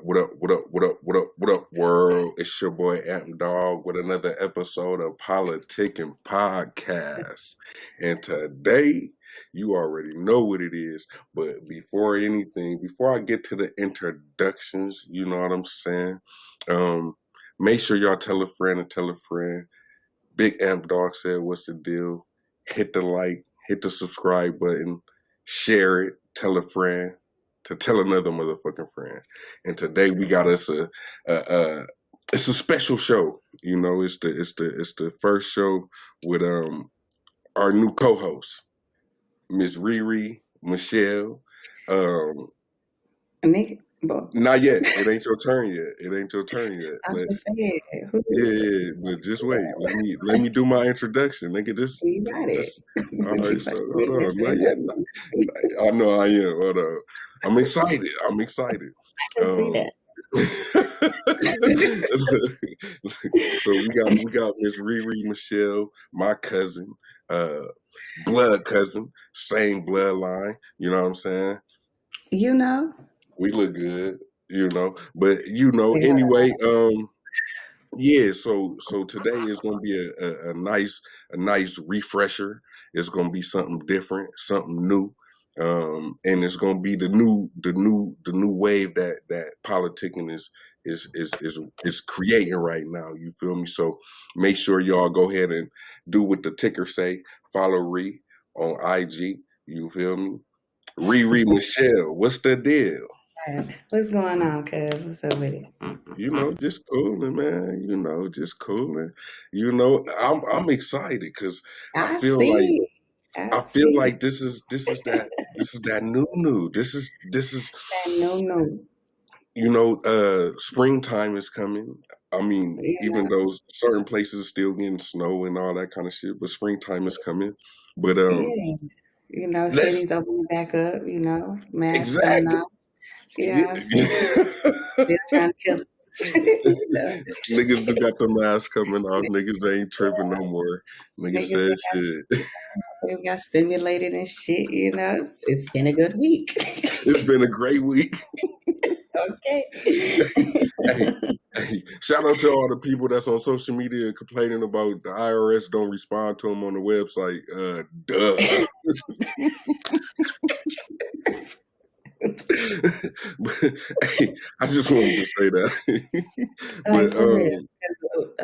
what up, world? It's your boy Amp Dog with another episode of Politickin Podcast. And today, you already know what it is. But before I get to the introductions, you know what I'm saying? Make sure y'all tell a friend and tell a friend. Big Amp Dog said, what's the deal? Hit the like, hit the subscribe button, share it, tell a friend to tell another motherfucking friend. And today we got us it's a special show. You know, it's the first show with our new co-host, Miss Riri Michelle. Not yet. It ain't your turn yet. I'm just saying. Yeah, but just wait. Let me do my introduction. Nigga, You got it. All right, so hold on. Not yet. I know I am. Hold on. I'm excited. I can see that. So we got Miss Riri Michelle, my cousin, blood cousin, same bloodline. You know what I'm saying? You know. We look good, you know. But anyway, yeah. So today is gonna be a nice refresher. It's gonna be something different, something new. And it's gonna be the new wave that politicking is creating right now. You feel me? So make sure y'all go ahead and do what the ticker say. Follow Ree on IG. You feel me? Riri Michelle, what's the deal? What's going on, cuz? What's up with it? You know, just cooling, man. You know, just cooling. You know, I'm excited because I feel like this is that new. This is that no. You know, springtime is coming. I mean, even though certain places still getting snow and all that kind of shit, but springtime is coming. But you know, cities opening back up. You know, masks exactly. Yeah, they're trying to kill us. Niggas got the mask coming off. Niggas ain't tripping no more. Niggas said shit. Niggas got stimulated and shit. You know, it's been a good week. It's been a great week. Okay. Hey, shout out to all the people that's on social media complaining about the IRS don't respond to them on the website. Duh. But, hey, I just wanted to say that. But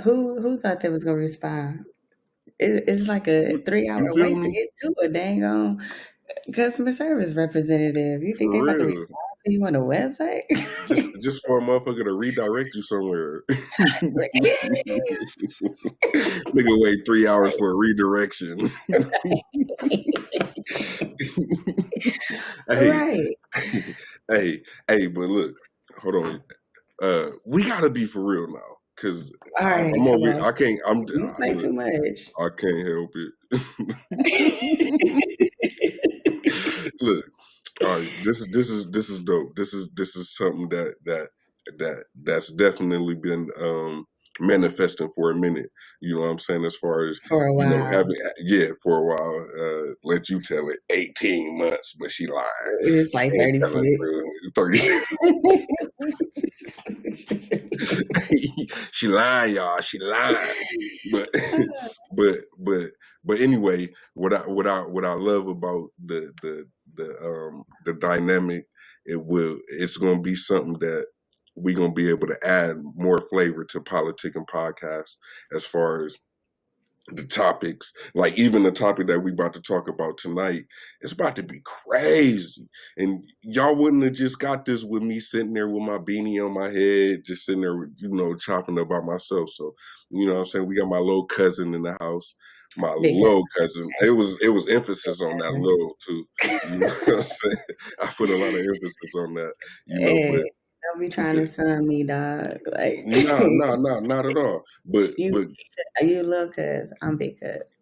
who thought they was gonna respond? It's like a 3-hour wait to get to a dang on customer service representative. You think they about to respond to you on the website? just for a motherfucker to redirect you somewhere. Nigga wait 3 hours for a redirection. Hey, but look, hold on. We gotta be for real now, cause I'm over. I can't. You play too much. I can't help it. Look, all right. This is dope. This is something that's definitely been manifesting for a minute. You know what I'm saying? As far as for a while, for a while. Let you tell it. 18 months, but she lied. It's like 36. 36. She lying, y'all. She lying. But anyway, what I love about the dynamic, it's gonna be something that we're going to be able to add more flavor to Politickin Podcast as far as the topics. Like even the topic that we about to talk about tonight, it's about to be crazy. And y'all wouldn't have just got this with me sitting there with my beanie on my head, just sitting there, you know, chopping up by myself. So, you know what I'm saying? We got my little cousin in the house. My little cousin. It was emphasis on that little too. You know what I'm saying? I put a lot of emphasis on that. You know, but don't be trying to son me, dog. Like no, not at all. But you little cuz, I'm big cuz.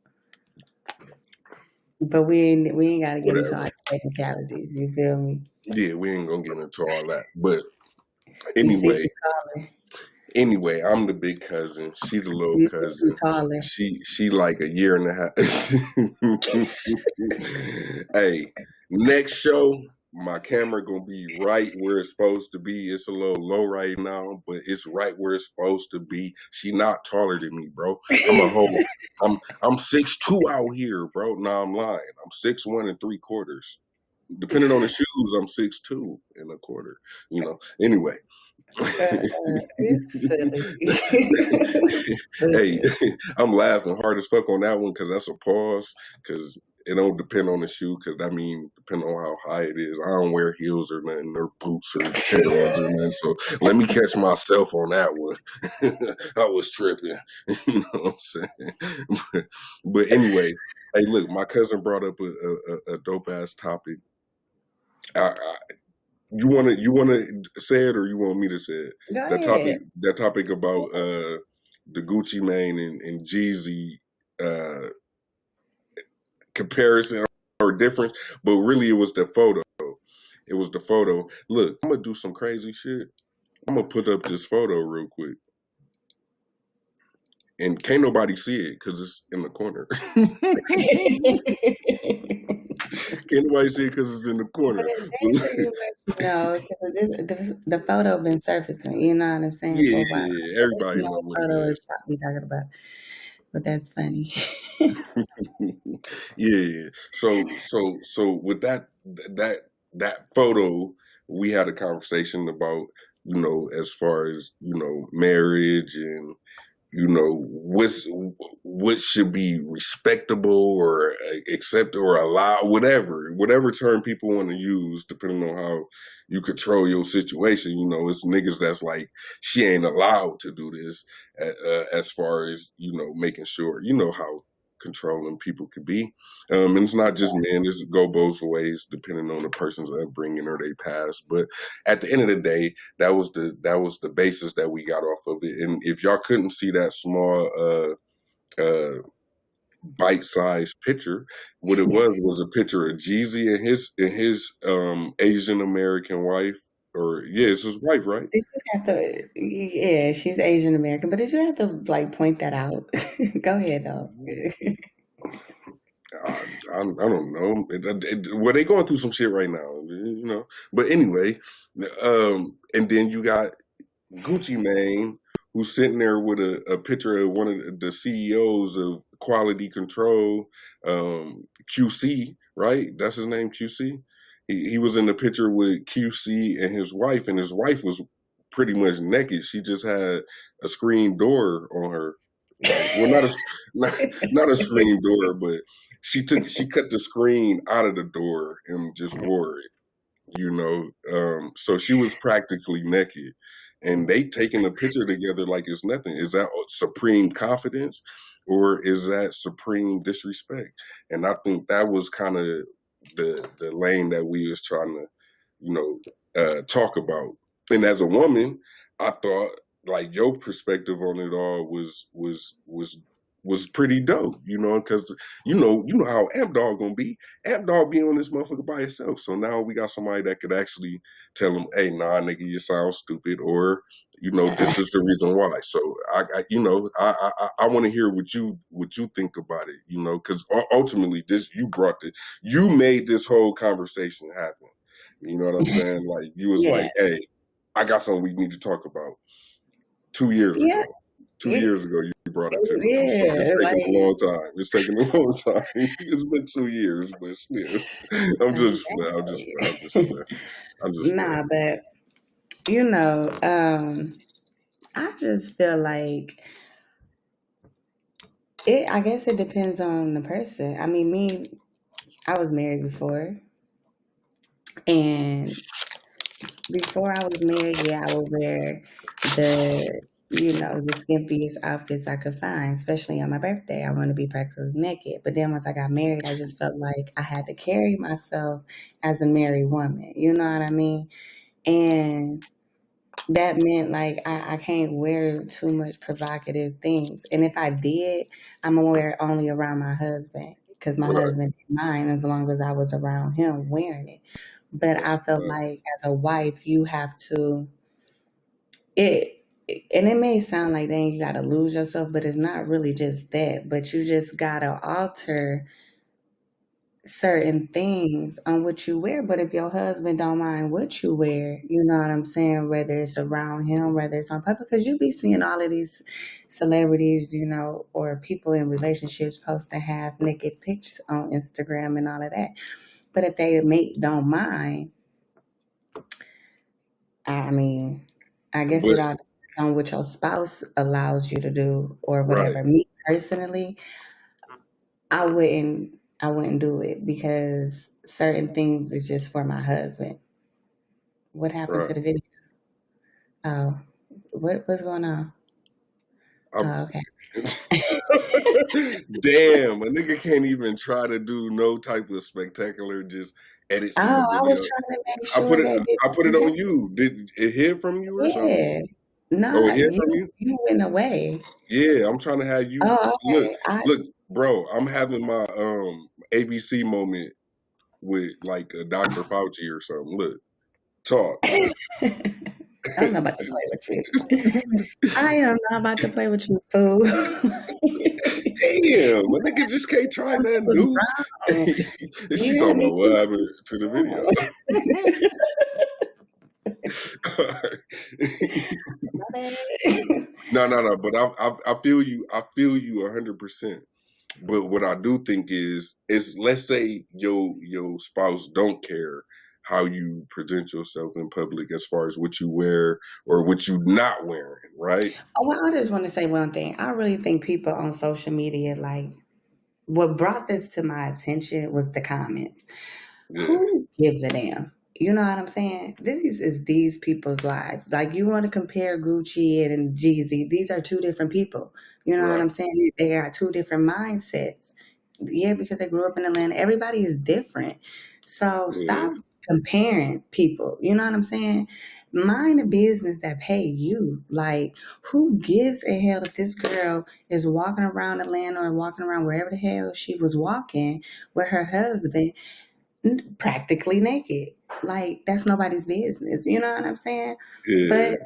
But we ain't gotta get into like technicalities. You feel me? Yeah, we ain't gonna get into all that. But anyway, I'm the big cousin. She the little cousin. She like a year and a half. Hey, next show. my camera gonna be right where it's supposed to be. It's a little low right now, but it's right where it's supposed to be. She not taller than me, bro. I'm 6'2" out here, bro. Nah, I'm lying. I'm 6'1" 3/4. Depending on the shoes, I'm 6'2" 1/4. You know. Anyway. It's silly. Hey, I'm laughing hard as fuck on that one because that's a pause. Because it don't depend on the shoe. Because I mean, depending on how high it is, I don't wear heels or nothing, or boots or Timberlands or nothing. So let me catch myself on that one. I was tripping. You know what I'm saying? But anyway, hey, look, my cousin brought up a dope ass topic. You wanna say it, or you want me to say it? Go That ahead. topic about the Gucci Mane and Jeezy comparison or difference, but really it was the photo. It was the photo. Look, I'm gonna do some crazy shit. I'm gonna put up this photo real quick, and can't nobody see it because it's in the corner. Can't nobody see it because it's in the corner. They pretty much know because the photo been surfacing. You know what I'm saying? Yeah, For a while. yeah, everybody knows what Photo it is is. what we talking about, but that's funny. Yeah. So with that photo, we had a conversation about, as far as, marriage and, what should be respectable or accept or allow, whatever term people want to use, depending on how you control your situation. It's niggas that's like, she ain't allowed to do this, as far as, making sure, how controlling people could be. And it's not just men, this go both ways depending on the person's upbringing or they past. But at the end of the day, that was the basis that we got off of it. And if y'all couldn't see that small bite-sized picture, what it was a picture of Jeezy and his Asian American wife, or it's his wife, right? Did you have to? Yeah, she's Asian American, but did you have to like point that out? Go ahead, though. I don't know. Well, they going through some shit right now, But anyway, and then you got Gucci Mane, who's sitting there with a picture of one of the CEOs of Quality Control, QC, right? That's his name, QC. He was in the picture with QC and his wife was pretty much naked. She just had a screen door on her. Well, not a screen door, but she cut the screen out of the door and just wore it. So she was practically naked, and they taking a picture together like it's nothing. Is that supreme confidence, or is that supreme disrespect? And I think that was kind of the lane that we was trying to talk about. And as a woman, I thought like your perspective on it all was pretty dope, because you know how Amp Dog gonna be. Amp Dog being on this motherfucker by himself. So now we got somebody that could actually tell him, hey, nah, nigga, you sound stupid, or this is the reason why. So I want to hear what you think about it, because ultimately you made this whole conversation happen. You know what I'm saying? Like you was like, hey, I got something we need to talk about. 2 years ago. 2 years ago, you brought it to me. I'm sorry. It's taking a long time. It's taking a long time. It's been 2 years, but still. I'm just Nah, but I just feel like I guess it depends on the person. I mean, I was married before, and before I was married, I would wear the skimpiest outfits I could find, especially on my birthday. I want to be practically naked. But then once I got married, I just felt like I had to carry myself as a married woman. You know what I mean? And that meant like I can't wear too much provocative things. And if I did, I'm gonna wear it only around my husband, because my husband didn't mind as long as I was around him wearing it. But I felt like as a wife, you have to and it may sound like then you gotta lose yourself, but it's not really just that. But you just gotta alter certain things on what you wear, but if your husband don't mind what you wear, you know what I'm saying, whether it's around him, whether it's on public, because you be seeing all of these celebrities, you know, or people in relationships posting half naked pics on Instagram and all of that. But if they mate don't mind, I mean, I guess it But all depends on what your spouse allows you to do or right, whatever. Me personally, I wouldn't I wouldn't do it because certain things is just for my husband. What happened right. to the video? Oh, what's going on? I'm Oh, okay. damn, a nigga can't even try to do no type of spectacular, just edits in the Oh, I was video. trying to make I put sure it that I put it didn't on happen. you. Did it hit from you or something? Yeah. No, Oh, it hit from you? you went away. Yeah, I'm trying to have you Oh, look, okay. I look, bro, I'm having my ABC moment with like a Dr. Fauci or something. Look, talk. I'm not about to play with you. I am not about to play with you, fool. Damn, a nigga just can't try Something nothing was new. wrong. And she's You talking about what need happened to the video. my bad. No. But I feel you. I feel you 100%. But what I do think is let's say your spouse don't care how you present yourself in public as far as what you wear or what you not wearing, right? Oh, well, I just want to say one thing. I really think people on social media, like, what brought this to my attention was the comments. Yeah, Who gives a damn? You know what I'm saying? This is these people's lives. Like, you want to compare Gucci and Jeezy. These are two different people. You know what right. I'm saying? They got two different mindsets. Yeah, because they grew up in Atlanta. Everybody is different. So Yeah, stop comparing people. You know what I'm saying? Mind the business that pay you. Like, who gives a hell if this girl is walking around Atlanta or walking around wherever the hell she was walking with her husband practically naked? Like, that's nobody's business. You know what I'm saying? yeah, But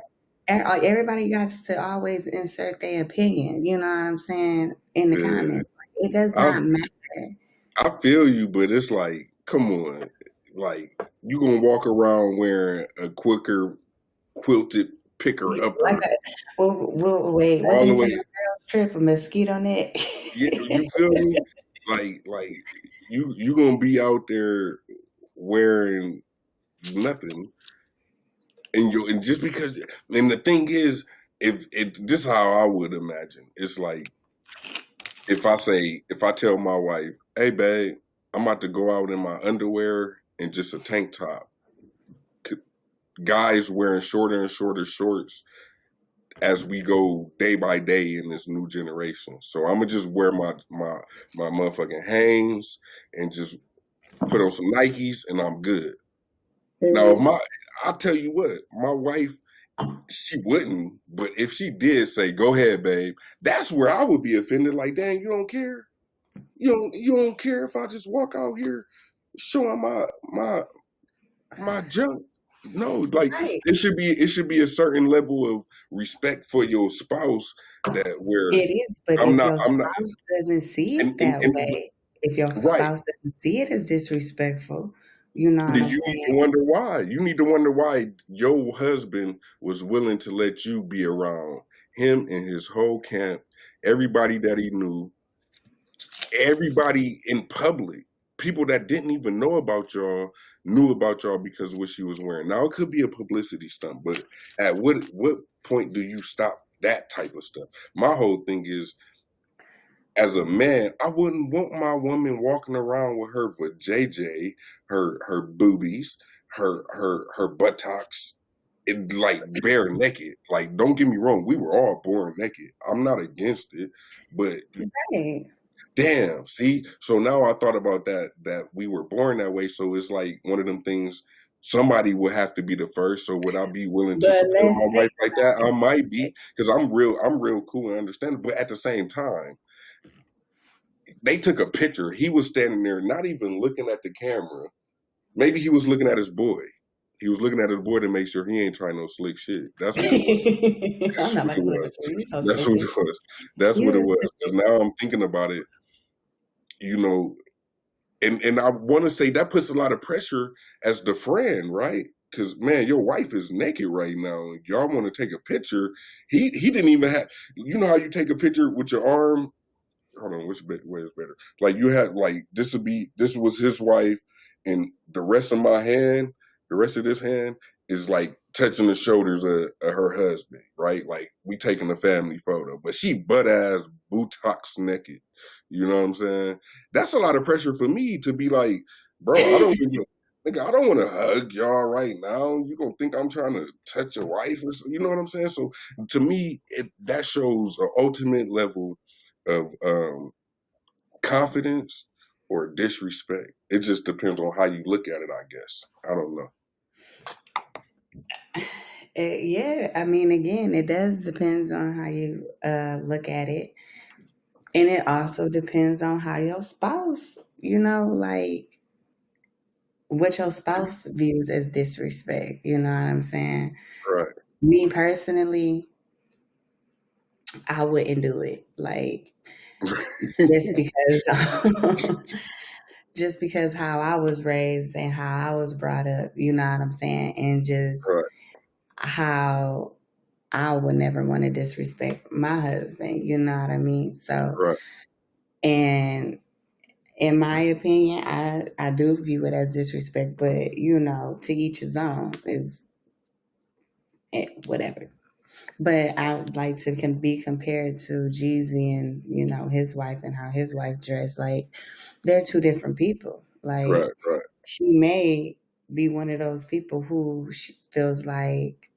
everybody got to always insert their opinion. You know what I'm saying, in the yeah. comments. Like, it does I not matter. I feel you, but it's like, come on, like you gonna walk around wearing a quicker quilted picker Like, upper wait, what all they the say? way. A girl's trip, a mosquito net. Yeah, you feel me? Like you gonna be out there wearing nothing, and just because. And the thing is, if it this is how I would imagine. It's like if I tell my wife, "Hey, babe, I'm about to go out in my underwear and just a tank top." Guys wearing shorter and shorter shorts as we go day by day in this new generation. So I'm gonna just wear my motherfucking Hanes and just put on some Nikes and I'm good. Now Mhm. I'll tell you what, my wife, she wouldn't, but if she did say, "Go ahead, babe," that's where I would be offended. Like, dang, you don't care? You don't care if I just walk out here showing my junk? No, like Right. it should be a certain level of respect for your spouse that where It is, but I'm if not your I'm not spouse doesn't see it that and way, if your right. spouse doesn't see it as disrespectful, you know what Then I'm you need to saying? wonder why. You need to wonder why your husband was willing to let you be around him and his whole camp, everybody that he knew, everybody in public, people that didn't even know about y'all knew about y'all because of what she was wearing. Now it could be a publicity stunt, but at what point do you stop that type of stuff? My whole thing is, as a man, I wouldn't want my woman walking around with her vajayjay, her boobies, her buttocks, like bare naked. Like, don't get me wrong, we were all born naked. I'm not against it, but Right. damn, see? So now I thought about that we were born that way. So it's like one of them things, somebody would have to be the first. So would I be willing to But support let's my think wife like that? I might about be, because I'm real cool and understanding. But at the same time, they took a picture. He was standing there, not even looking at the camera. Maybe he was looking at his boy. He was looking at his boy to make sure he ain't trying no slick shit. That's what it was. it. That's I'm not what about it to play was. with you. You're so That's what stupid. it was. That's You what it is was. stupid. Because now I'm thinking about it, you know, and I want to say that puts a lot of pressure as the friend, right? Because man, your wife is naked right now. Y'all want to take a picture. He didn't even have. You know how you take a picture with your arm. Hold on, which way is better? Like you had like this was his wife, and the rest of my hand, the rest of this hand is like touching the shoulders of her husband, right? Like we taking a family photo, but she butt ass buttocks naked. You know what I'm saying? That's a lot of pressure for me to be like, bro, I don't even. Nigga, I don't want to hug y'all right now. You gonna think I'm trying to touch your wife or something? You know what I'm saying? So to me, that shows an ultimate level of confidence or disrespect. It just depends on how you look at it, I guess. I don't know. Yeah, I mean, again, it does depends on how you look at it, and it also depends on how your spouse, like what your spouse views as disrespect. You know what I'm saying? Right. Me personally, I wouldn't do it. Like just because just because how I was raised and how I was brought up, you know what I'm saying? And just Right. how I would never want to disrespect my husband, you know what I mean? So, Right. and in my opinion, I do view it as disrespect, but to each his own is whatever. But I would like to be compared to Jeezy and his wife and how his wife dressed. Like they're two different people. Like Right. she may be one of those people who feels like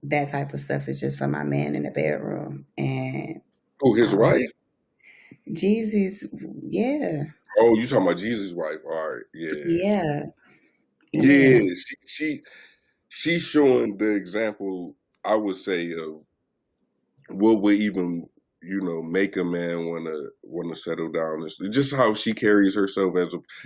that type of stuff is just for my man in the bedroom. And Oh, his wife? Jeezy's, yeah. Oh, you talking about Jesus' wife? All right, yeah. Yeah. She's showing the example, I would say, of what would even make a man wanna settle down. Is just how she carries herself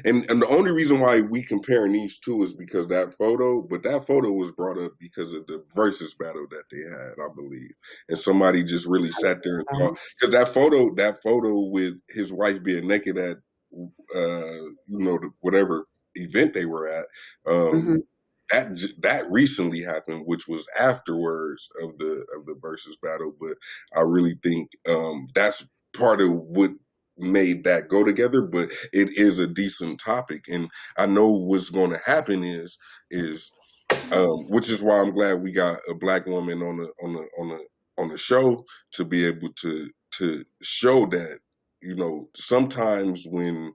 and the only reason why we comparing these two is because that photo, but that photo was brought up because of the versus battle that they had, I believe, and somebody just really sat there and thought, because that photo with his wife being naked at whatever event they were at. Mm-hmm. That recently happened, which was afterwards of the versus battle. But I really think that's part of what made that go together. But it is a decent topic, and I know what's going to happen is which is why I'm glad we got a black woman on the show to be able to show that sometimes when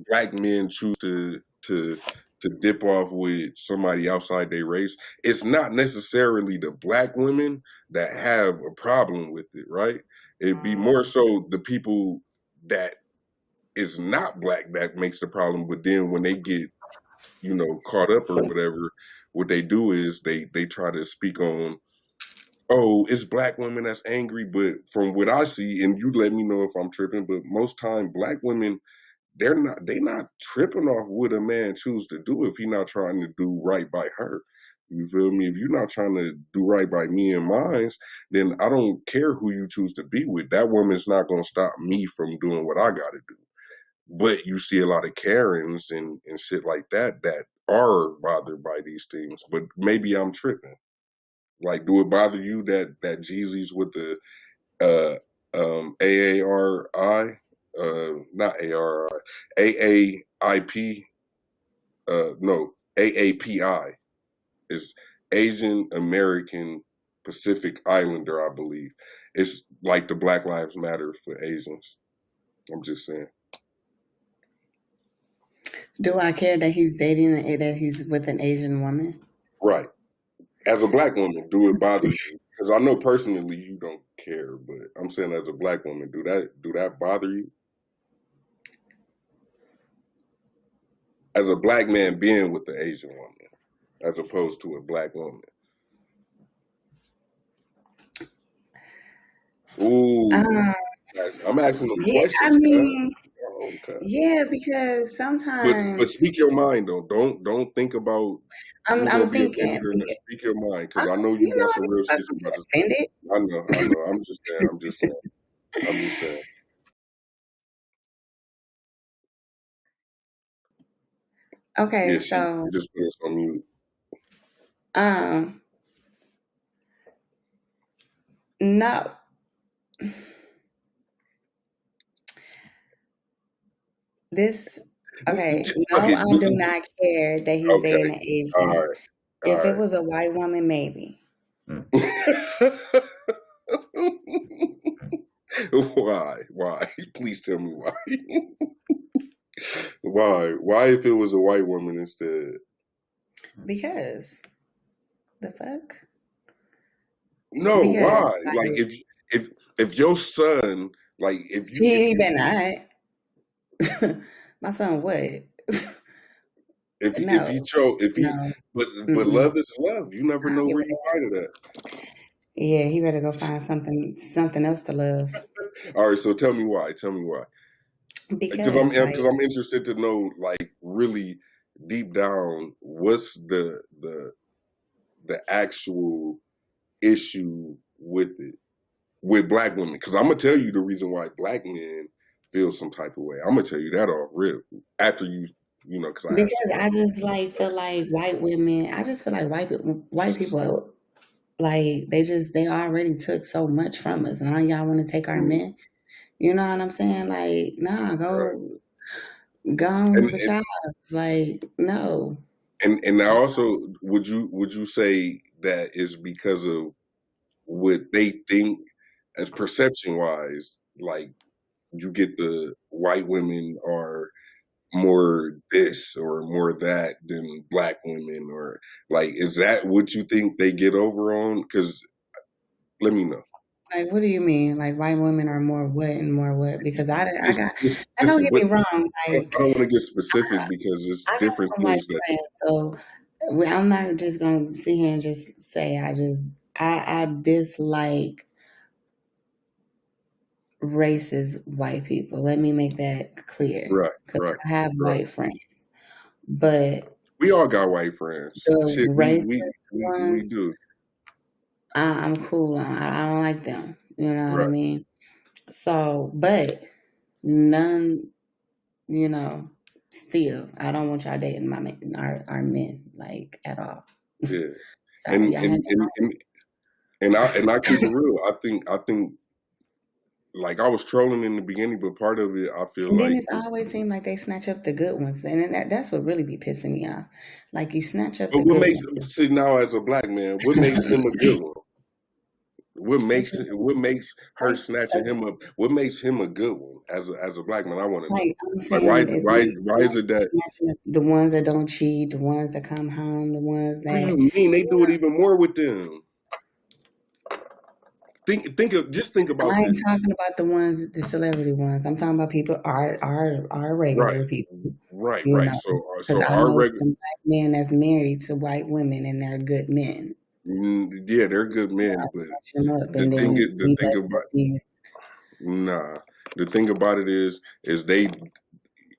black men choose to dip off with somebody outside their race, it's not necessarily the black women that have a problem with it, right? It'd be more so the people that is not black that makes the problem. But then when they get caught up or whatever, what they do is they try to speak on, oh, it's black women that's angry. But from what I see, and you let me know if I'm tripping, but most time black women, they not tripping off what a man choose to do if he not trying to do right by her. You feel me? If you're not trying to do right by me and mine, then I don't care who you choose to be with. That woman's not going to stop me from doing what I got to do. But you see a lot of Karens and shit like that are bothered by these things. But maybe I'm tripping. Like, do it bother you that Jeezy's with the AARI? Not ARI, AAIP, no, AAPI is Asian American Pacific Islander, I believe. It's like the Black Lives Matter for Asians. I'm just saying. Do I care that he's that he's with an Asian woman? Right. As a black woman, do it bother you? Because I know personally you don't care, but I'm saying as a black woman, do that bother you? As a black man being with the Asian woman, as opposed to a black woman. Ooh, I'm asking them questions. I mean, okay. Yeah, because sometimes. But speak your mind though. Don't think about. I'm thinking. Speak your mind, because I know you got some real shit about this. I know. I'm just saying. Okay, Yeah, she so just put us on mute. um no, this okay, Fuck no, it. I do not care that he's Okay. dating an All Asian. right. If it All was a white woman, maybe. right. Why? Why? Please tell me why. Why? Why if it was a white woman instead? Because the fuck? No, Because why? Like like if your son, like he better not. My son what? if he No, chose if he no. but Mm-mm. love is love. You never know He where you better, find it yeah, he better go find something else to love. at. All right, so tell me why. Tell me why. Because Because I'm interested to know, like, really deep down, what's the actual issue with it with black women? Because I'm gonna tell you the reason why black men feel some type of way. I'm gonna tell you that off rip after because I asked the because I question. just like feel like white women. I just feel like white people like they already took so much from us, and now y'all want to take our Mm, men. You know what I'm saying? Like, nah, right. go on And, with y'all. It's like, no. and I also would you say that is because of what they think as perception wise, like you get the white women are more this or more that than black women, or like is that what you think they get over on? Because let me know. Like, what do you mean? Like, white women are more what and more what? Because I Just, got, just, and just don't get what me wrong, I like, don't want to get specific because it's I got different some white things that. friends, so I'm not just gonna sit here and just say I dislike racist white people. Let me make that clear Right, because right, I have right. white friends, but We all got white friends. the Shit, racist we ones, do. I'm cool on. I don't like them. You know what I Right. mean? So, but none, you know, still, I don't want y'all dating my men, our men, like at all. Yeah. Sorry, And y'all had and and and, and I keep it real. I think like I was trolling in the beginning, but part of it I feel and then like it's always seemed like they snatch up the good ones. And that's what really be pissing me off. Like you snatch up but the what good makes ones. see now as a black man, what makes him a good one? What you What makes her like, snatching him up? What makes him a good one as a black man? I want to know. like I'm Like why saying, it why makes why is it that? snatching up the ones that don't cheat, the ones that come home, the ones What do that you mean they do it even more with them? Think I about ain't this. talking about the ones, the celebrity ones. I'm talking about people, our Right, regular people. right, You right. know, because So I our know regular, some black men that's married to white women and they're good men. yeah, they're good men, I but snatch them up the and thing then is, the leave thing us about with these. nah, the thing about it is they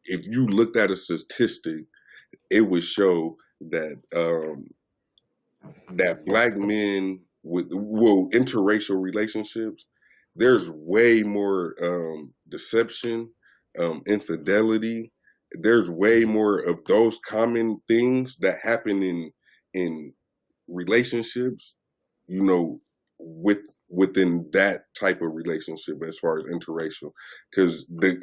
if you looked at a statistic, it would show that black men with interracial relationships, there's way more deception, infidelity. There's way more of those common things that happen in relationships, you know, within that type of relationship as far as interracial, because the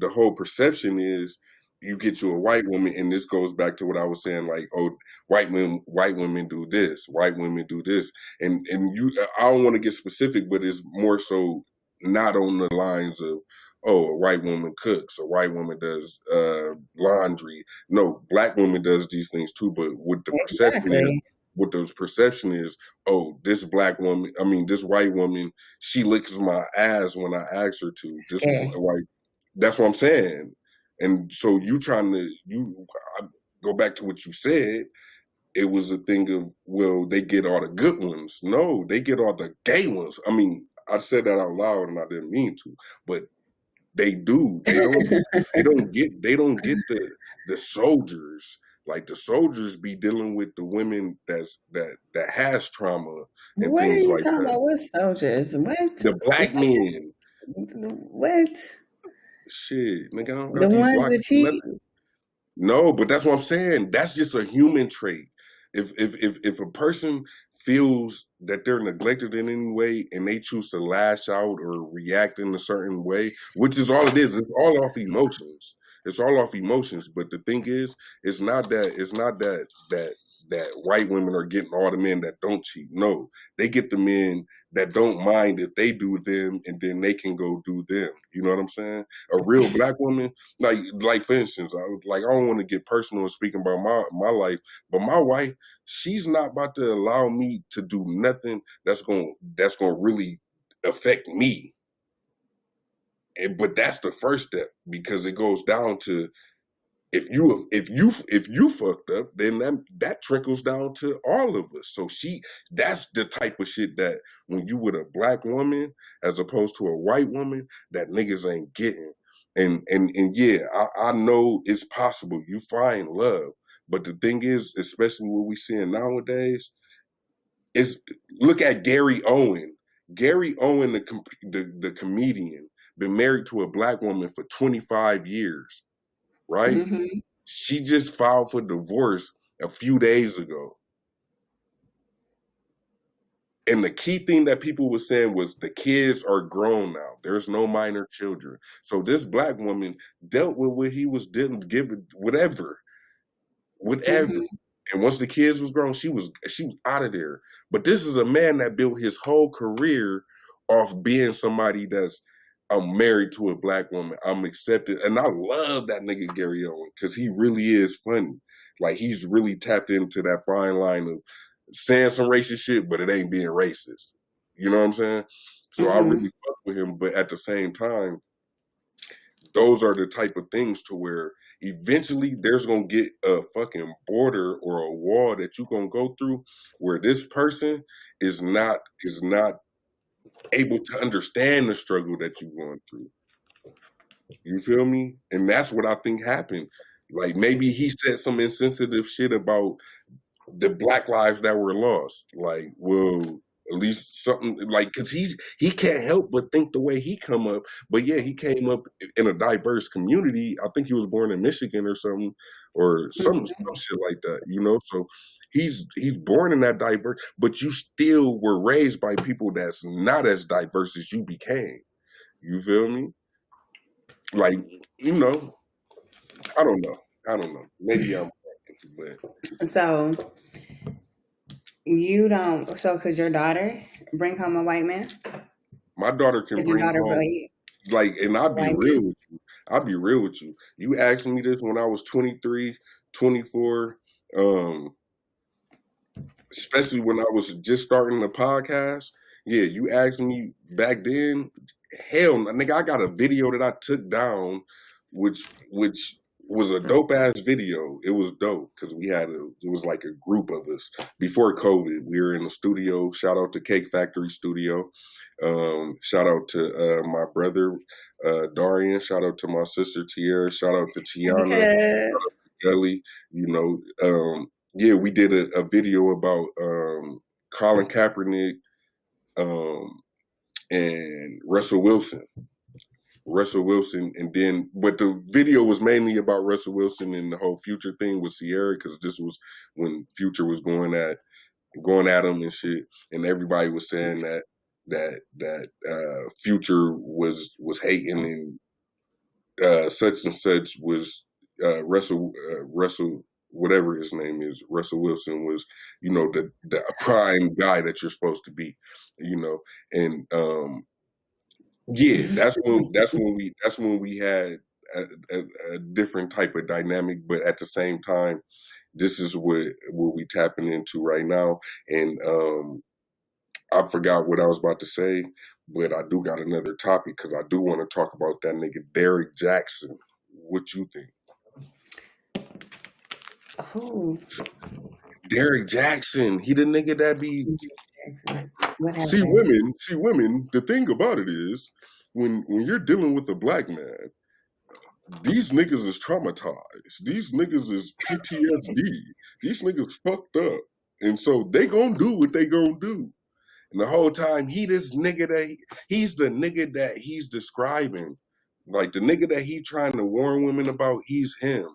whole perception is you get you a white woman, and this goes back to what I was saying, like, oh, white women do this, white women do this, and I don't want to get specific, but it's more so not on the lines of, oh, a white woman cooks, a white woman does laundry. No, black woman does these things too, but Exactly. what the perception is, oh, this black woman, I mean, this white woman, she licks my ass when I ask her to. Yeah. Like, that's what I'm saying. And so I go back to what you said. It was a thing of, well, they get all the good ones. No, they get all the gay ones. I mean, I said that out loud and I didn't mean to, but they do. They don't get the soldiers. Like the soldiers be dealing with the women that has trauma and What are things you like talking that. about? What soldiers? What? The black men, What? shit, nigga, I don't The got these ones locks that for cheat? nothing. No, but that's what I'm saying. That's just a human trait. If a person feels that they're neglected in any way and they choose to lash out or react in a certain way, which is all it is, it's all off emotions. It's all off emotions. But the thing is, it's not that white women are getting all the men that don't cheat. No, they get the men that don't mind if they do them and then they can go do them. You know what I'm saying? A real black woman, like for instance, I don't want to get personal and speaking about my life, but my wife, she's not about to allow me to do nothing that's gonna really affect me. But that's the first step, because it goes down to, if you fucked up, then that trickles down to all of us. So that's the type of shit that when you with a black woman as opposed to a white woman, that niggas ain't getting. And yeah, I know it's possible you find love, but the thing is, especially what we seeing nowadays, is look at Gary Owen. Gary Owen, the comedian, been married to a black woman for 25 years. Right? Mm-hmm. She just filed for divorce a few days ago. And the key thing that people were saying was the kids are grown now. There's no minor children. So this black woman dealt with what he was given, whatever. Mm-hmm. And once the kids was grown, she was out of there. But this is a man that built his whole career off being somebody that's, I'm married to a black woman, I'm accepted. And I love that nigga Gary Owen, because he really is funny. Like, he's really tapped into that fine line of saying some racist shit, but it ain't being racist. You know what I'm saying? So I really fuck with him. But at the same time, those are the type of things to where eventually there's going to get a fucking border or a wall that you're going to go through where this person is not able to understand the struggle that you're going through. You feel me? And that's what I think happened. Like, maybe he said some insensitive shit about the black lives that were lost. Like, well, at least something, like, because he can't help but think the way he come up. But yeah, he came up in a diverse community. I think he was born in Michigan or something, or some shit like that, you know? So he's born in that diverse, but you still were raised by people that's not as diverse as you became. You feel me? Like, you know, I don't know. Maybe I'm wrong, but So you don't. So could your daughter bring home a white man? my daughter can Could your bring daughter home, white? like, and I'll be White real man? with you. I'll be real with you. You asked me this when I was 23, 24, especially when I was just starting the podcast. Yeah, you asked me back then, hell, nigga, I got a video that I took down, which was a dope ass video. It was dope because it was like a group of us before COVID. We were in the studio. Shout out to Cake Factory Studio. Shout out to my brother Darian. Shout out to my sister Tiara. Shout out to Tiana. Because Gully. You know, yeah, we did a video about Colin Kaepernick and Russell Wilson, and then, but the video was mainly about Russell Wilson, and the whole Future thing with Sierra, because this was when Future was going at him and shit, and everybody was saying that Future was hating, and such and such was Russell whatever his name is, Russell Wilson was, you know, the prime guy that you're supposed to be, you know, and yeah, that's when we had a different type of dynamic, but at the same time, this is what we tapping into right now. And I forgot what I was about to say, but I do got another topic because I do want to talk about that nigga Derek Jackson. What you think? who? Derek Jackson, he the nigga that be What see happened? women. The thing about it is, when you're dealing with a black man, these niggas is traumatized. These niggas is PTSD. These niggas fucked up, and so they gonna do what they gonna do. And the whole time, he's the nigga that he's describing, like the nigga that he trying to warn women about. He's him.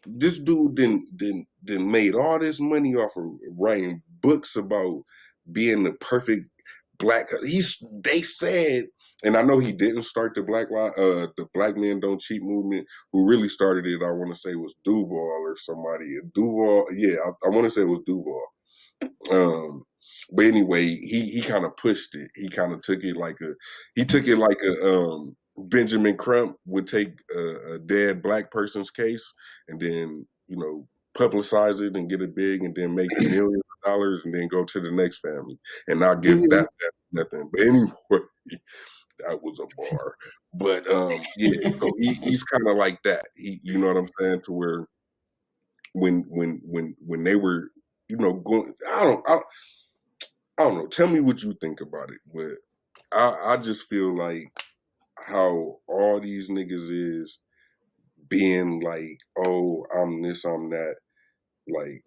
this dude didn't made all this money off of writing books about being the perfect black. They said, and I know he didn't start the the Black Men Don't Cheat movement. Who really started it, I want to say, was Duval or somebody. Duval, yeah, I want to say it was Duval. But anyway, he kind of pushed it. He kind of took it like a Benjamin Crump would take a dead black person's case and then, publicize it and get it big and then make millions of dollars and then go to the next family and not give that nothing. But anyway, that was a bar. But yeah, so he's kind of like that. You know what I'm saying? To where when they were, going, I don't know. Tell me what you think about it. But I just feel like how all these niggas is being like, oh, I'm this, I'm that, like,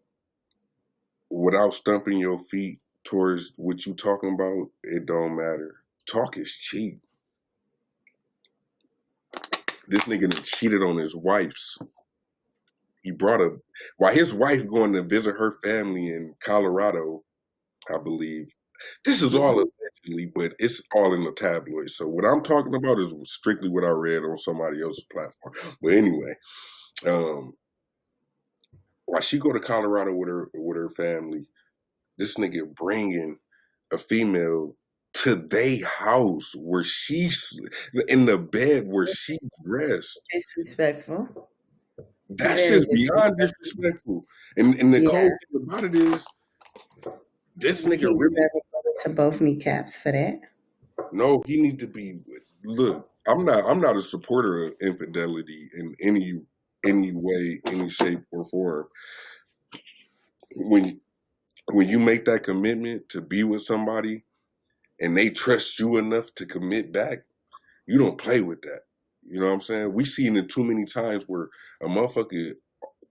without stumping your feet towards what you talking about, it don't matter. Talk is cheap. This nigga done cheated on his wife's. He brought while his wife going to visit her family in Colorado, I believe. This is all allegedly, but it's all in the tabloid. So what I'm talking about is strictly what I read on somebody else's platform. But anyway, while she go to Colorado with her family, this nigga bringing a female to their house where she's in the bed where she dressed. Disrespectful. That's just beyond disrespectful. And the cold thing about it is, this nigga really to both kneecaps for that. No, he need to be. Look, I'm not a supporter of infidelity in any way, any shape or form. When you make that commitment to be with somebody and they trust you enough to commit back, you don't play with that. You know what I'm saying? We seen it too many times where a motherfucker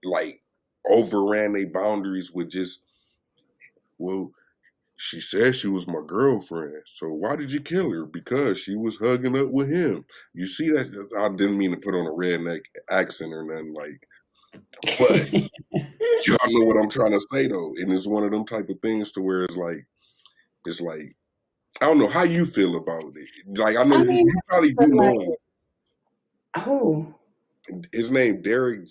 like overran their boundaries with just, well, she said she was my girlfriend, so why did you kill her? Because she was hugging up with him. You see that? I didn't mean to put on a redneck accent or nothing, like, but y'all know what I'm trying to say though. And it's one of them type of things to where it's like, I don't know how you feel about it. Like, I know you probably do know. Who? His name Derek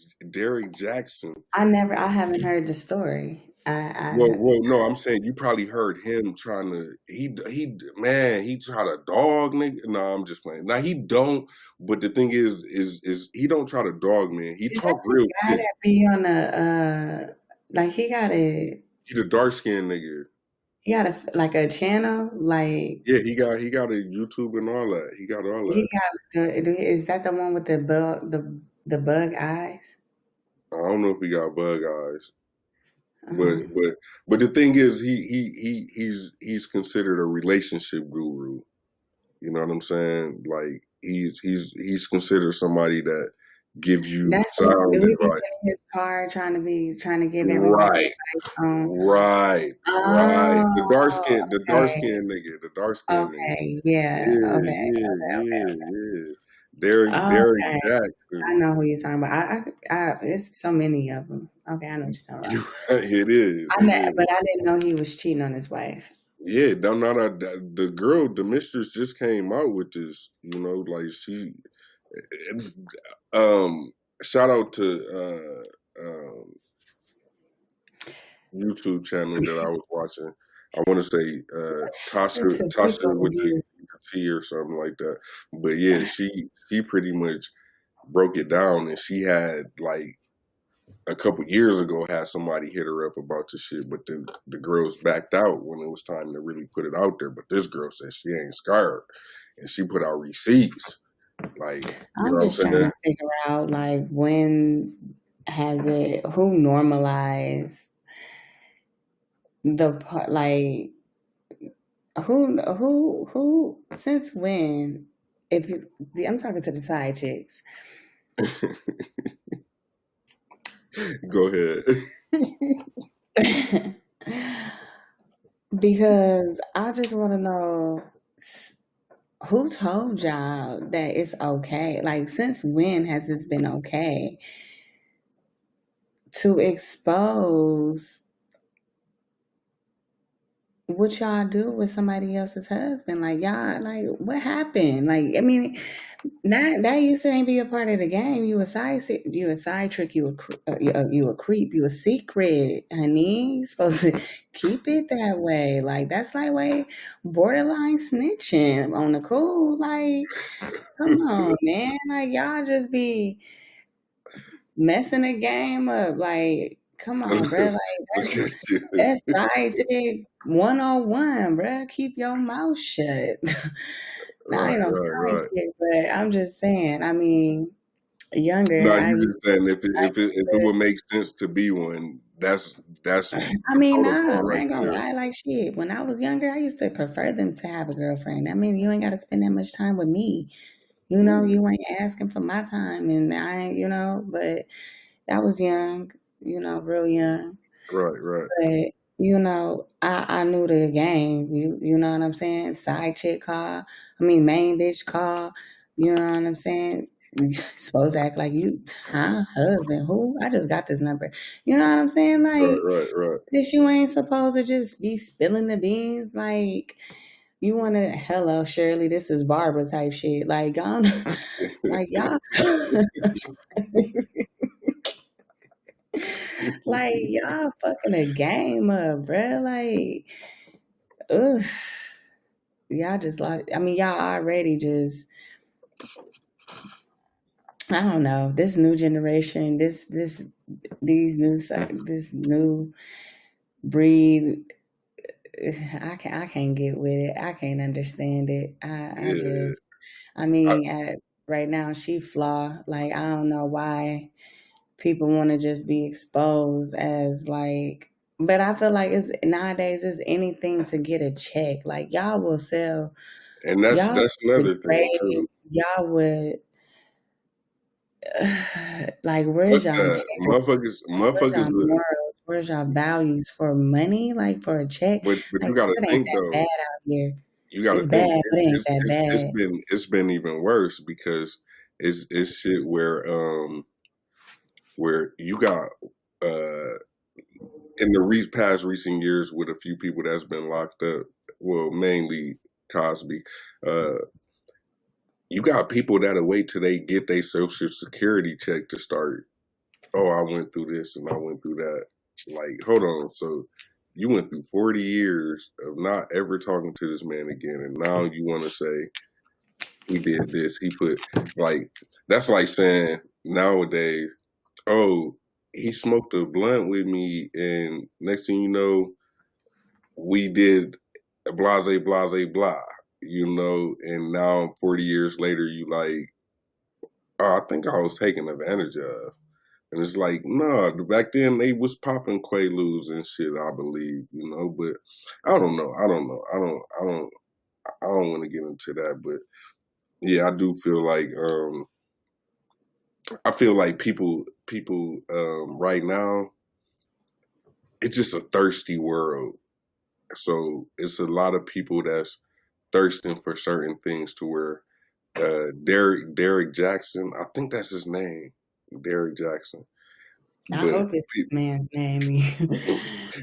Jackson. I haven't heard the story. Well, no, I'm saying you probably heard him trying to. He try to dog nigga. No, I'm just playing. Now he don't. But the thing is he don't try to dog man. He talk real. Guy that be on a like he got a. He's a dark skinned nigga. He got a channel, like he got a YouTube and all that. He got all that. He got is that the one with the bug eyes? I don't know if he got bug eyes. But the thing is, he's considered a relationship guru. You know what I'm saying? Like he's considered somebody that gives you sound advice. In his car trying to give everybody right. The dark skin nigga. The dark skin nigga. Yeah. Derek Jackson. I know who you're talking about. It's so many of them. Okay, I know what you're talking about. It is. But I didn't know he was cheating on his wife. Yeah, the girl, the mistress just came out with this. You know, like she. Shout out to YouTube channel that I was watching. I want to say Tasha with the T or something like that. But yeah, she pretty much broke it down, and she had like a couple years ago had somebody hit her up about the shit, but then the girls backed out when it was time to really put it out there. But this girl said she ain't scared, and she put out receipts. Like, I'm just trying to figure out like who normalized the part, like who since when? I'm talking to the side chicks. Go ahead. Because I just want to know who told y'all that it's okay? Like, since when has this been okay? to expose what y'all do with somebody else's husband. Like, y'all, like, what happened? Like, I mean, that used to ain't be a part of the game. You a side trick. You a creep. You a secret, honey. You supposed to keep it that way. Like, that's like way borderline snitching on the cool. Like, come on, man. Like, y'all just be messing the game up. Like, come on, bro. Like, that's side chick 101, bro. Keep your mouth shut. Now, I Right, ain't no right, side right. chick, but I'm just saying. I mean, younger, No, I you used, just saying if I it used would make sense to be one, that's to. the I mean, nah, protocol I right ain't gonna there. lie. Like shit, when I was younger, I used to prefer them to have a girlfriend. I mean, you ain't got to spend that much time with me. You know, Mm, you ain't asking for my time, and I ain't, but I was young, real young. right, right. But I knew the game. You know what I'm saying? Side chick call. I mean main bitch call. You know what I'm saying? You supposed to act like you, huh? Husband, who? I just got this number. You know what I'm saying? Right, Like right, right. this you ain't supposed to just be spilling the beans. Like you wanna hello Shirley, this is Barbara type shit. Like gone like y'all like y'all fucking a game up, bruh. Like ugh. Y'all just like I mean, y'all already just I don't know. This new generation, this new breed. I can't get with it. I can't understand it. I Yeah. just I mean, right now she flaw. Like I don't know why people want to just be exposed as like. But I feel like it's nowadays is anything to get a check. Like y'all will sell. And Y'all that's would another thing trade. too. Y'all would like, But where's y'all integrity? Where's motherfuckers y'all morals? Where's y'all values for money? Like for a check? but Like you gotta it ain't think that though. bad out here. You gotta It's think bad, but it ain't that bad. it's been even worse because it's shit where you got uh in the past recent years with a few people that's been locked up, well, mainly Cosby, uh, you got people that'll wait till they get their social security check to start. Oh, I went through this and I went through that. Like, hold on. So you went through 40 years of not ever talking to this man again, and now you want to say he did this. He put like that's like saying nowadays, oh, he smoked a blunt with me, and next thing you know, we did blase blase blah, and now 40 years later you like, oh, I think I was taken advantage of. And it's like, no, back then they was popping Quaaludes and shit, I believe, but I don't know. I don't want to get into that, but yeah, I feel like people right now, it's just a thirsty world. So it's a lot of people that's thirsting for certain things to where Derek Jackson, I think that's his name, Derek Jackson. I But hope it's this man's name.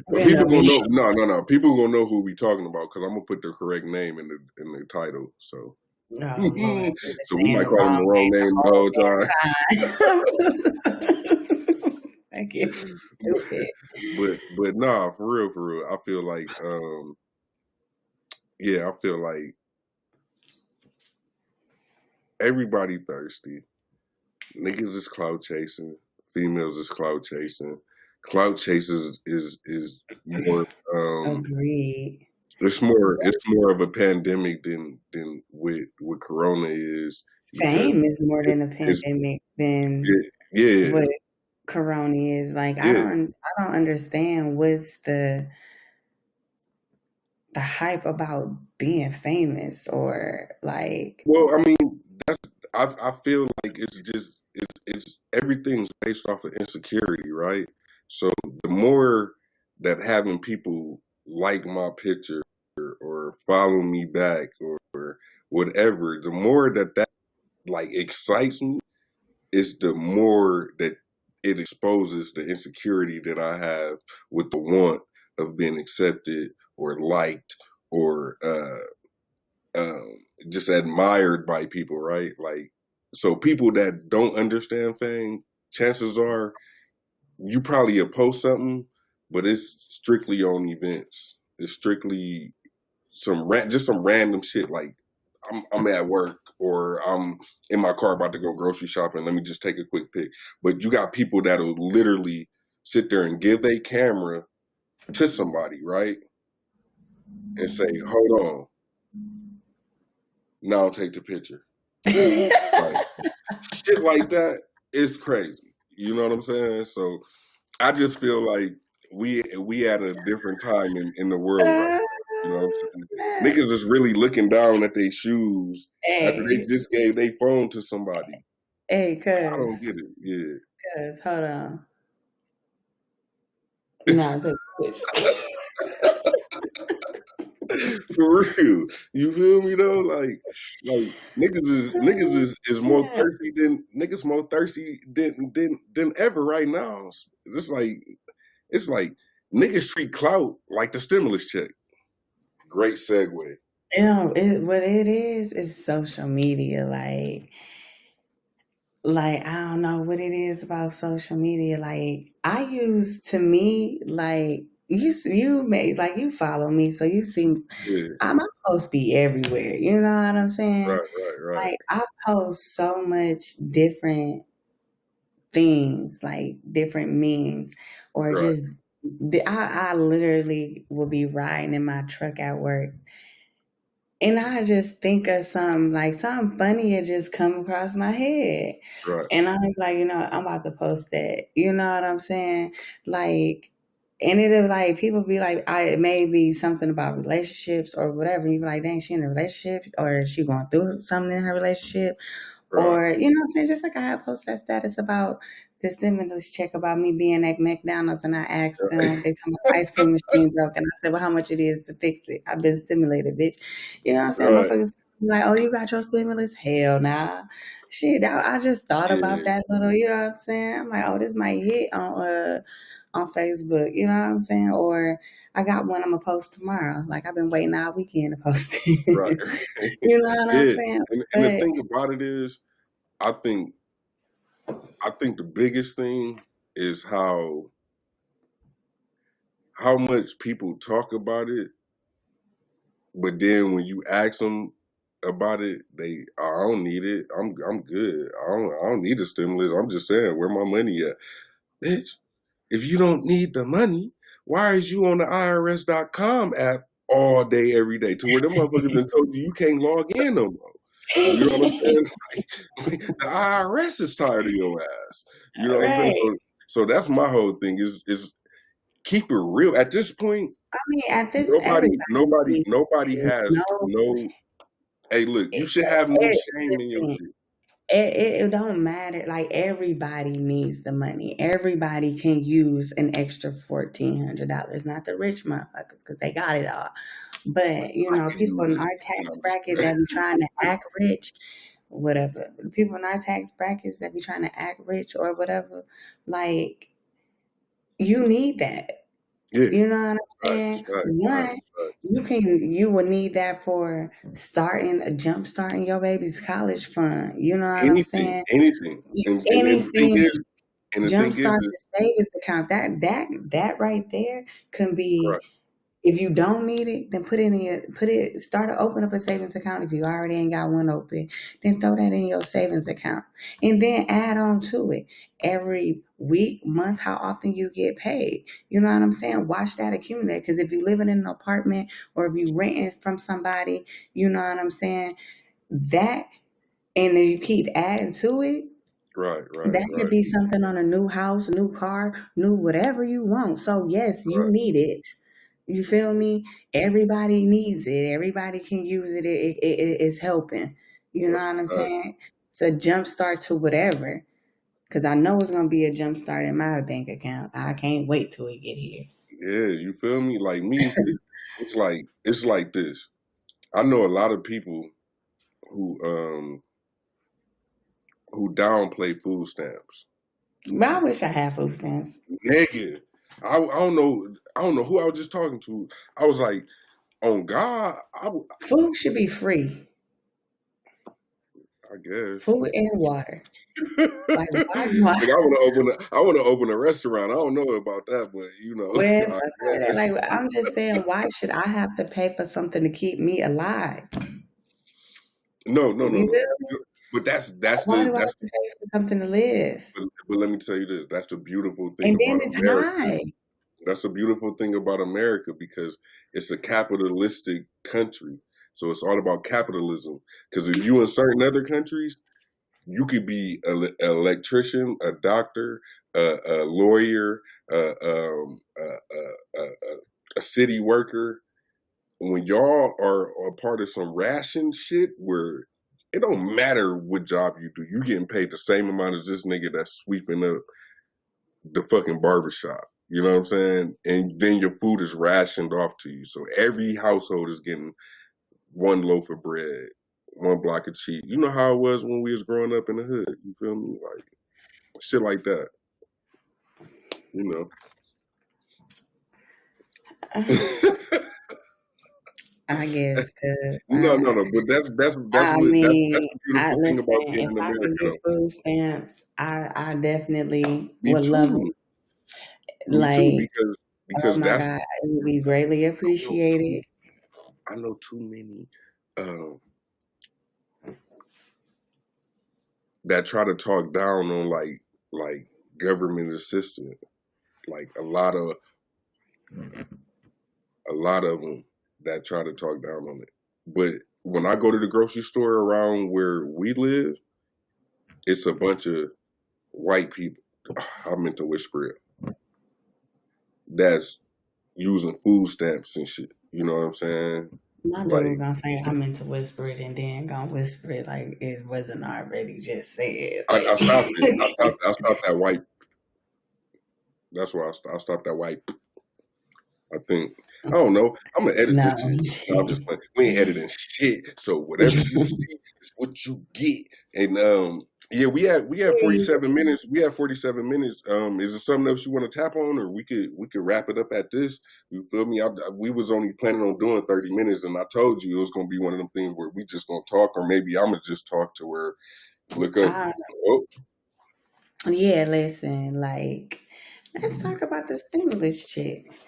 but Been people over gonna here. know. No. People gonna know who we talking about because I'm gonna put the correct name in the title. So, Oh Lord, we've been so we saying might the call him the wrong wrong name the name the whole whole time. damn time. I get stupid. But nah, for real. I feel like yeah, I feel like everybody thirsty. Niggas is clout chasing. Females is clout chasing. Clout chasers is more Agreed. it's more of a pandemic than what Corona is because Fame is more than a it's pandemic than yeah what Corona is. Like yeah. I don't understand what's the hype about being famous or like Well, I mean that's I feel like it's everything's based off of insecurity, right? So the more that having people like my picture or follow me back or whatever, the more that like excites me is the more that it exposes the insecurity that I have with the want of being accepted or liked or just admired by people, right? Like, so people that don't understand fame, chances are you probably will post something, but it's strictly on events. It's strictly just some random shit like I'm at work or I'm in my car about to go grocery shopping. Let me just take a quick pic. But you got people that'll literally sit there and give their camera to somebody, right? And say, hold on. Now take the picture. Like, shit like that is crazy. You know what I'm saying? So I just feel like we at a different time in the world right now. You know what I'm saying? Niggas is really looking down at their shoes after they just gave their phone to somebody. Hey, I don't get it. Yeah. Cuz, hold on. No, take a picture. For real. You feel me though? Like niggas is more thirsty than ever right now. It's like niggas treat clout like the stimulus check. Great segue. What it is social media. Like I don't know what it is about social media. Like I use to me like you follow me, so you see I'm supposed to be everywhere. You know what I'm saying? Right. Like I post so much different things, like different memes, or just I literally will be riding in my truck at work. And I just think of something funny had just come across my head. Right. And I'm like, I'm about to post that. You know what I'm saying? Like, and it'll like, people be like, it may be something about relationships or whatever. And you be like, dang, she in a relationship or is she going through something in her relationship? Right. Or, you know what I'm saying? Just like I had posted that status about this stimulus check about me being at McDonald's and I asked them, they told me the ice cream machine broke. And I said, well, how much it is to fix it? I've been stimulated, bitch. You know what I'm saying? Motherfuckers like, oh, you got your stimulus? Hell nah. Shit, I just thought about that little, you know what I'm saying? I'm like, oh, this might hit on Facebook, you know what I'm saying? Or I got one I'm gonna post tomorrow. Like I've been waiting all weekend to post it. Right. You know what I'm saying? And the thing about it is, I think the biggest thing is how much people talk about it, but then when you ask them about it, I don't need it. I'm good. I don't need a stimulus. I'm just saying, where my money at, bitch? If you don't need the money, why is you on the IRS.com app all day, every day, to where them motherfuckers done told you can't log in no more? You know what I'm saying? Like, the IRS is tired of your ass. You know what I'm saying? So that's my whole thing is keep it real. At this point, I mean, at this nobody has no. Hey, look, you should have no shame in your shit. It don't matter. Like everybody needs the money. Everybody can use an extra $1,400. Not the rich motherfuckers because they got it all. But people in our tax bracket that be trying to act rich, whatever. People in our tax brackets that be trying to act rich or whatever, like you need that. Yeah. You know what I'm saying? One, you will need that for jump starting your baby's college fund. You know what I'm saying? Anything. Anything. Jump start the savings account. That right there can be. If you don't need it, then open up a savings account. If you already ain't got one open, then throw that in your savings account. And then add on to it every week, month, how often you get paid. You know what I'm saying? Watch that accumulate. Because if you're living in an apartment or if you renting from somebody, you know what I'm saying? That, and then you keep adding to it. Right. That could be something on a new house, new car, new whatever you want. So yes, you need it. You feel me? Everybody needs it. Everybody can use it. It's helping. You know what I'm saying? It's a jump start to whatever. Because I know it's going to be a jump start in my bank account. I can't wait till it get here. Yeah, you feel me? Like me, it's like this. I know a lot of people who downplay food stamps. But I wish I had food stamps. Nigga, I don't know who I was just talking to. I was like, on God, Food should be free. I guess. Food and water. Like why? Like I want to open a restaurant. I don't know about that, but Well, I fuck all that. guess. Like I'm just saying, why should I have to pay for something to keep me alive? No. You feel me? But that's Why do I have that's. to pay for something to live? But let me tell you this. That's the beautiful thing And then about it's America. high. That's the beautiful thing about America because it's a capitalistic country. So it's all about capitalism. Because if you in certain other countries, you could be an electrician, a doctor, a lawyer, a city worker. When y'all are a part of some ration shit where it don't matter what job you do, you getting paid the same amount as this nigga that's sweeping up the fucking barbershop. You know what I'm saying? And then your food is rationed off to you. So every household is getting one loaf of bread, one block of cheese. You know how it was when we was growing up in the hood. You feel me? Like shit like that. You know. I guess because No. But that's I what that's mean, the beautiful thing listen. about being If in I America, could get though. food stamps, I definitely Me would love too. it. Me too. Like, oh Because my that's God, it would be greatly appreciated. I know too many that try to talk down on like government assistance. Like a lot of them that try to talk down on it. But when I go to the grocery store around where we live, it's a bunch of white people. I meant to whisper it. That's using food stamps and shit. You know what I'm saying? My dude Like gonna say I meant to whisper it and then gonna whisper it like it wasn't already just said. I Like, stopped it. I stopped that white. That's why I stopped that white. I think I don't know. I'm gonna edit no, this shit. No, I'm just playing. We ain't editing shit. So whatever you see is what you get. And yeah, we had 47 minutes. We have 47 minutes. Is there something else you want to tap on, or we could wrap it up at this? You feel me? We was only planning on doing 30 minutes, and I told you it was gonna be one of them things where we just gonna talk, or maybe I'm gonna just talk to where look up. Oh, yeah, listen, like let's talk about the stimulus checks.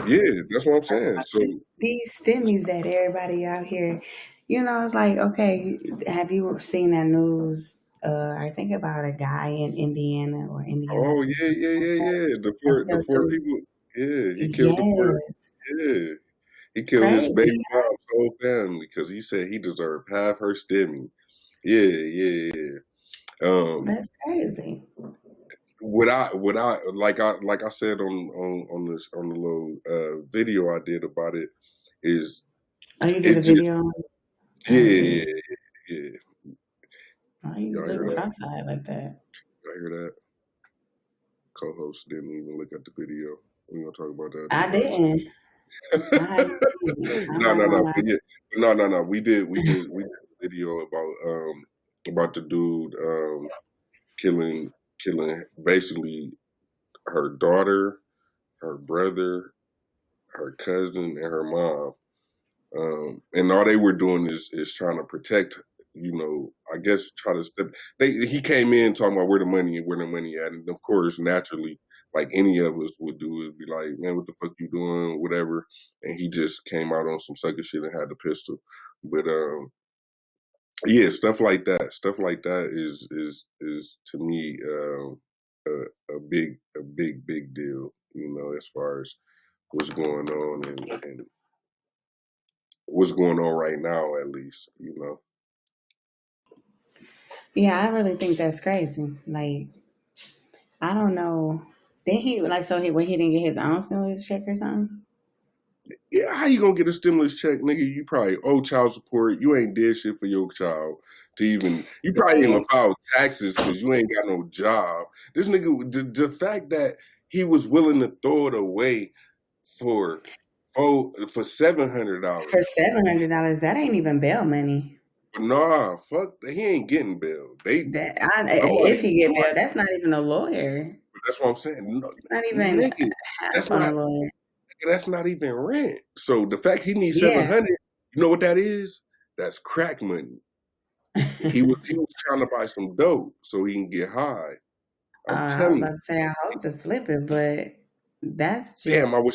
yeah, that's what I'm saying. So These stimmies that everybody out here, it's like, okay, have you seen that news? I think about a guy in Indiana or Indiana. oh yeah. The four people. Yeah, he killed the four. Yes, Yeah, he killed his baby crazy. mom's whole family because he said he deserved half her stimmy. Yeah. That's crazy. What I like I said on the little video I did about it is Oh, you did it a just video? yeah. Why you Y'all hear living that? outside like that? Y'all hear that? Co-host didn't even look at the video. We're gonna talk about that. I didn't. I hadn't seen it. I'm not gonna No. lie. But yeah, no. We did a video about the dude killing basically her daughter, her brother, her cousin, and her mom. And all they were doing is trying to protect, I guess try to step. He came in talking about where the money at, and of course, naturally, like any of us would do, is be like, man, what the fuck you doing, whatever. And he just came out on some sucker shit and had the pistol. But yeah, stuff like that. Stuff like that is to me a big deal. As far as what's going on and what's going on right now, at least. Yeah, I really think that's crazy. Like, I don't know. Then he like so he when he didn't get his own stimulus check or something. Yeah, how you gonna get a stimulus check, nigga? You probably owe child support. You ain't did shit for your child to even. You probably ain't Yes. gonna file taxes because you ain't got no job. This nigga, the fact that he was willing to throw it away for $700. For $700, that ain't even bail money. Nah, fuck. He ain't getting bail. If he get bail, that's not even a lawyer. That's what I'm saying. No, It's not even nigga, half on a lawyer. that's not even rent. So the fact he needs Yeah. $700, you know what that is? That's crack money. He was trying to buy some dope so he can get high. I was about to say I hope to flip it, but that's just... Damn. I wish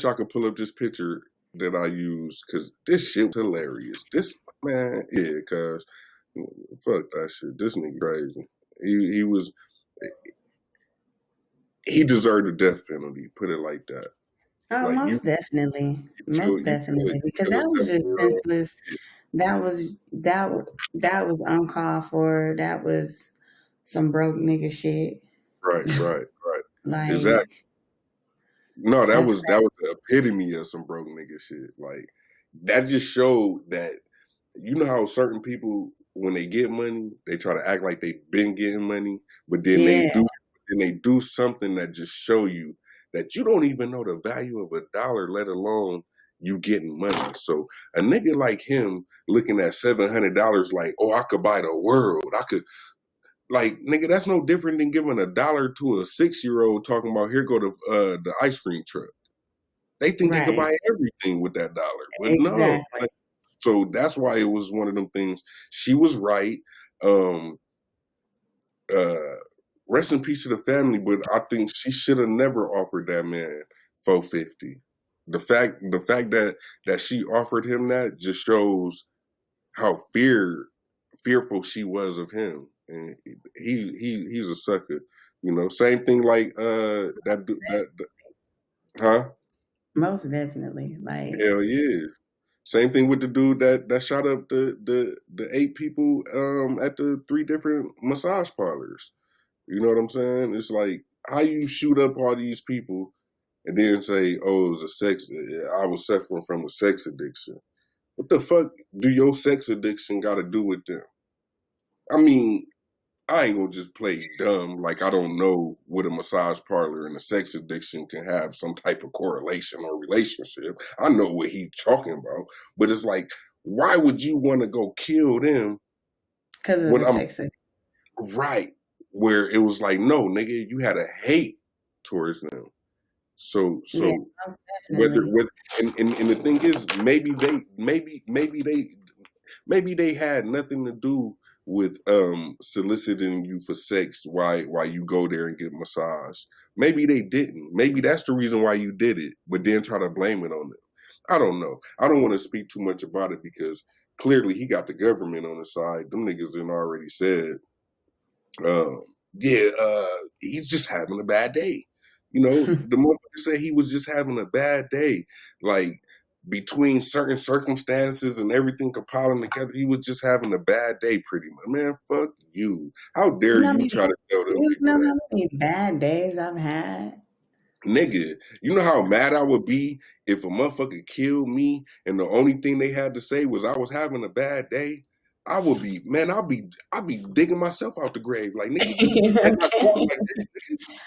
I could pull up this picture that I used because this shit was hilarious. This man, yeah, cause fuck that shit. This nigga crazy. He deserved a death penalty. Put it like that. Oh, like most definitely, because that was just senseless. That was uncalled for. That was some broke nigga shit. Right. Like, exactly. No, that was the epitome of some broke nigga shit. Like, that just showed that, you know how certain people, when they get money, they try to act like they've been getting money, but then they do something that just show you that you don't even know the value of $1, let alone you getting money. So a nigga like him looking at $700 like, oh, I could buy the world. I could, like, nigga, that's no different than giving $1 to a 6-year-old talking about, here go the ice cream truck. They think they could buy everything with that dollar. But no. So that's why it was one of them things. She was right. Rest in peace to the family, but I think she should have never offered that man $450. The fact that she offered him that just shows how fearful she was of him, and he's a sucker. You know, same thing like huh? Most definitely, like, hell yeah. Same thing with the dude that shot up the 8 people at the 3 different massage parlors. You know what I'm saying? It's like, how you shoot up all these people and then say, oh, it was I was suffering from a sex addiction. What the fuck do your sex addiction got to do with them? I mean, I ain't gonna just play dumb like I don't know what a massage parlor and a sex addiction can have some type of correlation or relationship. I know what he's talking about, but it's like, why would you want to go kill them? Because of the sex addiction. Right. Where it was like, no, nigga, you had a hate towards them. So whether and the thing is, maybe they had nothing to do with soliciting you for sex while you go there and get massage. Maybe they didn't. Maybe that's the reason why you did it, but then try to blame it on them. I don't know. I don't want to speak too much about it because clearly he got the government on his side. Them niggas done already said, he's just having a bad day. You know, the motherfucker said he was just having a bad day. Like, between certain circumstances and everything compiling together, he was just having a bad day pretty much. Man, fuck you. How dare you try to tell them? You know how many bad days I've had? Nigga, you know how mad I would be if a motherfucker killed me and the only thing they had to say was I was having a bad day? I would be, man, I'll be digging myself out the grave. Like, nigga,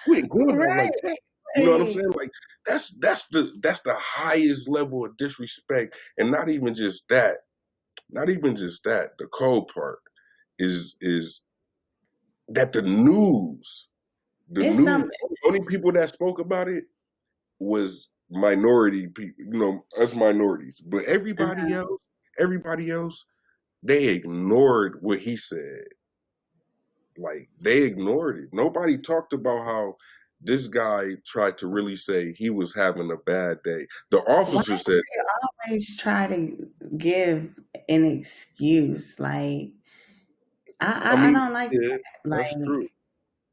you ain't going out like that. You know what I'm saying? Like, that's the highest level of disrespect. And not even just that. The cold part is that the only people that spoke about it was minority people, you know, us minorities. But everybody else, they ignored what he said. Like, they ignored it. Nobody talked about how this guy tried to really say he was having a bad day. The officer said, they always try to give an excuse. Like, I don't like that. Like, that's true.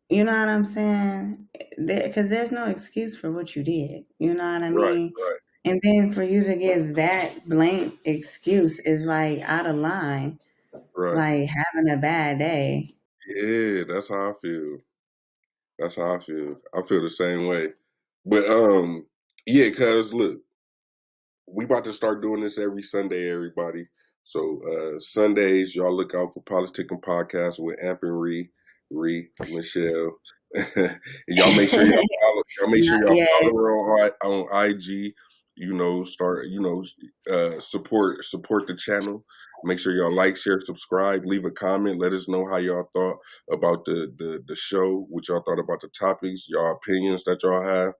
You know what I'm saying? Because there's no excuse for what you did. You know what I mean? Right. And then for you to give that blank excuse is like out of line. Right. Like having a bad day. Yeah, that's how I feel. I feel the same way. But yeah, cuz look, we about to start doing this every Sunday, everybody. So Sundays, y'all look out for Politickin Podcast with Amp and Ree, Michelle. Y'all make sure y'all follow. Follow her on IG. You know, support the channel. Make sure y'all like, share, subscribe, leave a comment. Let us know how y'all thought about the show, what y'all thought about the topics, y'all opinions that y'all have,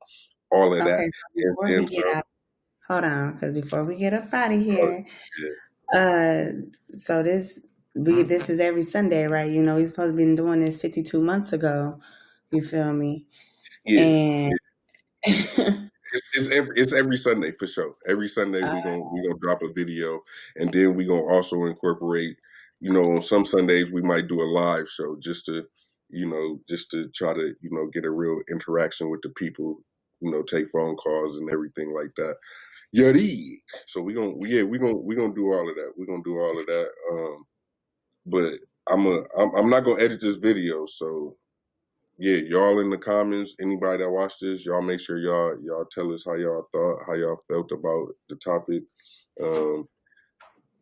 all of that. Okay, so before we And get so, out, hold on, because before we get up out of uh, here, uh, so this is every Sunday, right? You know, we're supposed to be doing this 52 months ago. You feel me? yeah, And it's every Sunday for sure. Every Sunday uh, we gonna drop a video, and then we gonna also incorporate. You know, on some Sundays we might do a live show just to, just to try to, get a real interaction with the people. You know, take phone calls and everything like that. Yadi. So we gonna do all of that. We're gonna do all of that. But I'm not gonna edit this video, so yeah, y'all in the comments, anybody that watched this, y'all make sure y'all tell us how y'all thought, how y'all felt about the topic. Um,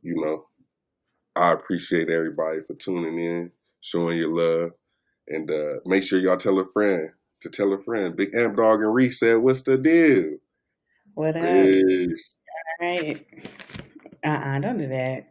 you know, I appreciate everybody for tuning in, showing your love, and make sure y'all tell a friend to tell a friend. Big Amp Dog and Reese said, "What's the deal?" what up? Peace. All right. Don't do that.